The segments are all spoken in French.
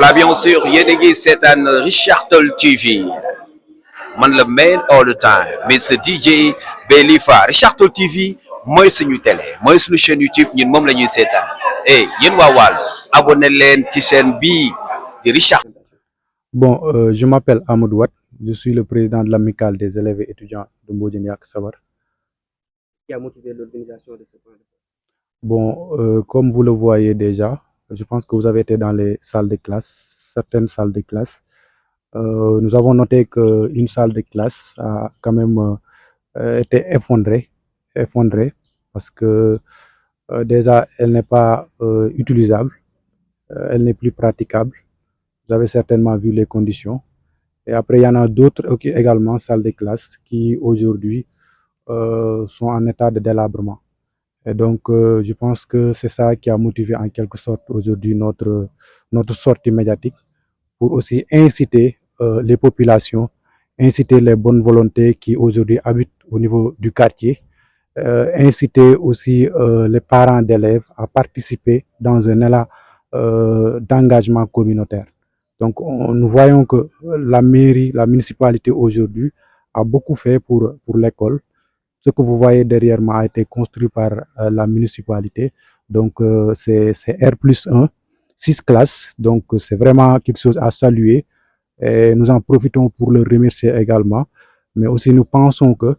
Voilà, bien sûr, yéen c'est un Richard Toll TV man le main all the time mais ce DJ Belifa Richard Toll TV mooy suñu télé mooy suñu chaîne YouTube ñun moom la ñuy seetaan yéen waa Waalo abonné leen ci chaîne bii di Richard. Bon, je m'appelle Amadou Watt, je suis le président de l'amicale des élèves et étudiants de Mbodiène Yak Sabar. Qui a motivé l'organisation de ce point de presse? Bon, comme vous le voyez déjà, je pense que vous avez été dans les salles de classe, certaines salles de classe. Nous avons noté qu'une salle de classe a quand même été effondrée parce que déjà elle n'est pas utilisable, elle n'est plus praticable. Vous avez certainement vu les conditions. Et après, il y en a d'autres également, salles de classe, qui aujourd'hui sont en état de délabrement. Et donc, je pense que c'est ça qui a motivé en quelque sorte aujourd'hui notre sortie médiatique pour aussi inciter les populations, inciter les bonnes volontés qui aujourd'hui habitent au niveau du quartier, inciter aussi les parents d'élèves à participer dans un élan d'engagement communautaire. Donc, nous voyons que la mairie, la municipalité aujourd'hui a beaucoup fait pour l'école. Ce que vous voyez derrière moi a été construit par la municipalité. Donc, c'est R+1, 6 classes. Donc, c'est vraiment quelque chose à saluer. Et nous en profitons pour le remercier également. Mais aussi, nous pensons que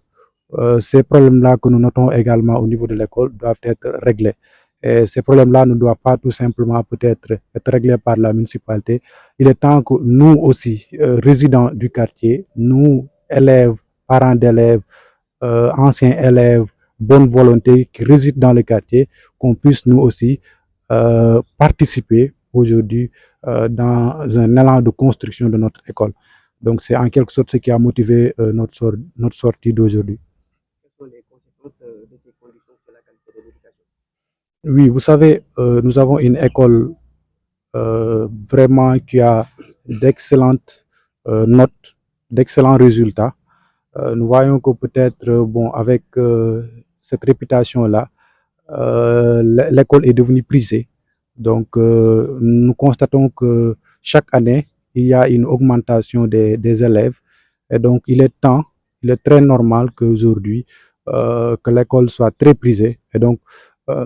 ces problèmes-là que nous notons également au niveau de l'école doivent être réglés. Et ces problèmes-là ne doivent pas tout simplement peut-être être réglés par la municipalité. Il est temps que nous aussi, résidents du quartier, nous, élèves, parents d'élèves, anciens élèves, bonne volonté qui résident dans le quartier, qu'on puisse nous aussi participer aujourd'hui dans un élan de construction de notre école. Donc c'est en quelque sorte ce qui a motivé notre sortie d'aujourd'hui. Quelles sont les conséquences de ces conditions sur la qualité de l'éducation? Oui, vous savez, nous avons une école vraiment qui a d'excellentes notes, d'excellents résultats. Nous voyons que peut-être, bon, avec cette réputation-là, l'école est devenue prisée. Donc, nous constatons que chaque année, il y a une augmentation des élèves. Et donc, il est temps, il est très normal qu'aujourd'hui, que l'école soit très prisée. Et donc,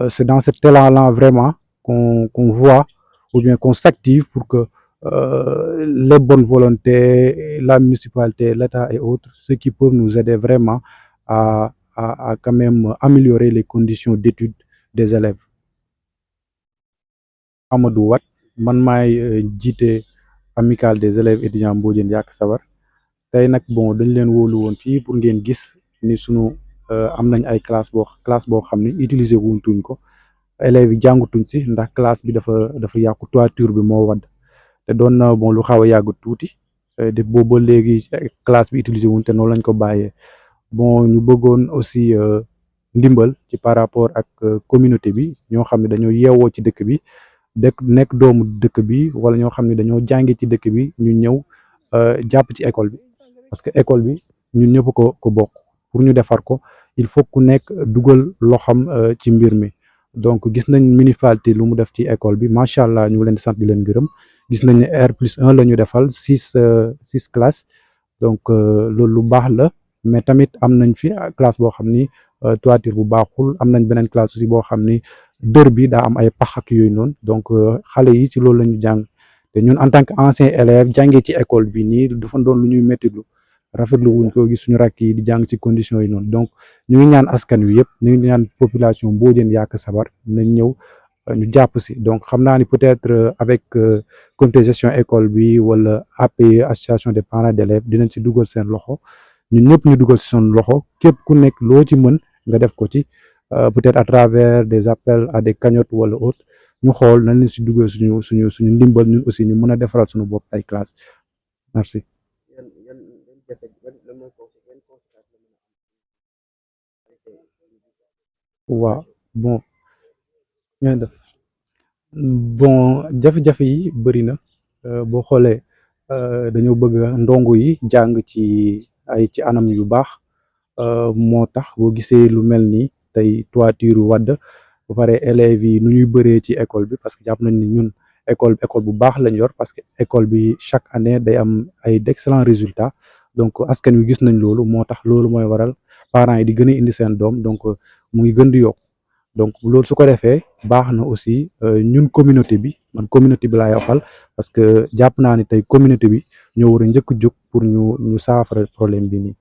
c'est dans cet élan-là vraiment qu'on voit ou bien qu'on s'active pour que les bonnes volontés, la municipalité, l'État et autres, ceux qui peuvent nous aider vraiment à quand même améliorer les conditions d'études des élèves. Amadou Watt, man maay jiite amicale des élèves étudiants Mbodiène Yak Sabar. Tey nag bon dañ leen wóolu woon fii pour ngeen gis ni sunu am nañ ay classe boo xam ne utiliser wuñ ko élèves yi jàngutuñ si ndax classe bi dafa yàqu, toiture bi moo wadd te doon na bon lu xaw a yàgg tuuti de boobu ba léegi classe bi utiliser wuñ te noonu lañ ko bàyyee. Bon ñu bëggoon aussi ndimbal ci par rapport ak communauté bi ñoo xam ne dañoo yeewoo ci dëkk bi nekk doomu dëkk bi wala ñoo xam ne dañoo jànge ci dëkk bi ñu ñëw jàpp ci école bi parce que école bi ñun ñëpp ko bokk. Pour ñu defar ko il faut ku nekk dugal loxam ci mbir mi. Donc gis nañ municipalité lu mu def ci école bi macha allah ñu ngi leen di sant di leen gërëm. Gis nañ ne R+1 la ñu defal 6 classes donc loolu lu baax la mais tamit am nañ fi classe boo xam ni toiture bu baaxul, am nañ beneen classe aussi boo xam ni dër bi daa am ay pax ak yooyu noonu donc xale yi ci loolu la ñu jàng te ñun en tant que ancien élève jàngee ci école bi nii dafa doon lu ñuy méttitlu rafetlu wuñ ko gis suñu rakk yi di jàng ci conditions yi noonu. Donc ñu ngi ñaan askan wi yëpp ñu ngi ñaan population Mbodiène Yak Sabar nañ ñëw ñu jàpp si. Donc xam naa ni peut-être avec comité gestion école bi wala APE association des parents d'élèves dinañ si dugal seen loxo ñun ñëpp ñu dugal si seen loxo képp ku nekk loo ci mën nga def ko ci peut-être à travers des appels à des cagnottes wala autre ñu xool nañ leen si dugal suñu ndimbal ñun aussi ñu mën a defaral suñu bopp ay classe. Merci. waaw bon jafe-jafe yi bëri na boo xoolee dañoo bëgg ndongo yi jàng ci anam yu baax moo tax boo gisee lu mel ni tey toiture wadd ba pare élèves yi nu ñuy bëree ci école bi parce que jàpp nañ ni ñun école bu baax lañ yor parce que école bi chaque année day am ay d'excellents résultats donc askan wi gis nañ loolu moo tax loolu mooy waral parents yi di gën a indi seen doom donc mu ngi gën di yokk donc loolu su ko defee baax na aussi ñun communauté bi man communauté bi laay waxal parce que jàpp naa ni tey communauté bi ñoo war a njëkk jóg pour ñu saafara problème bi nii.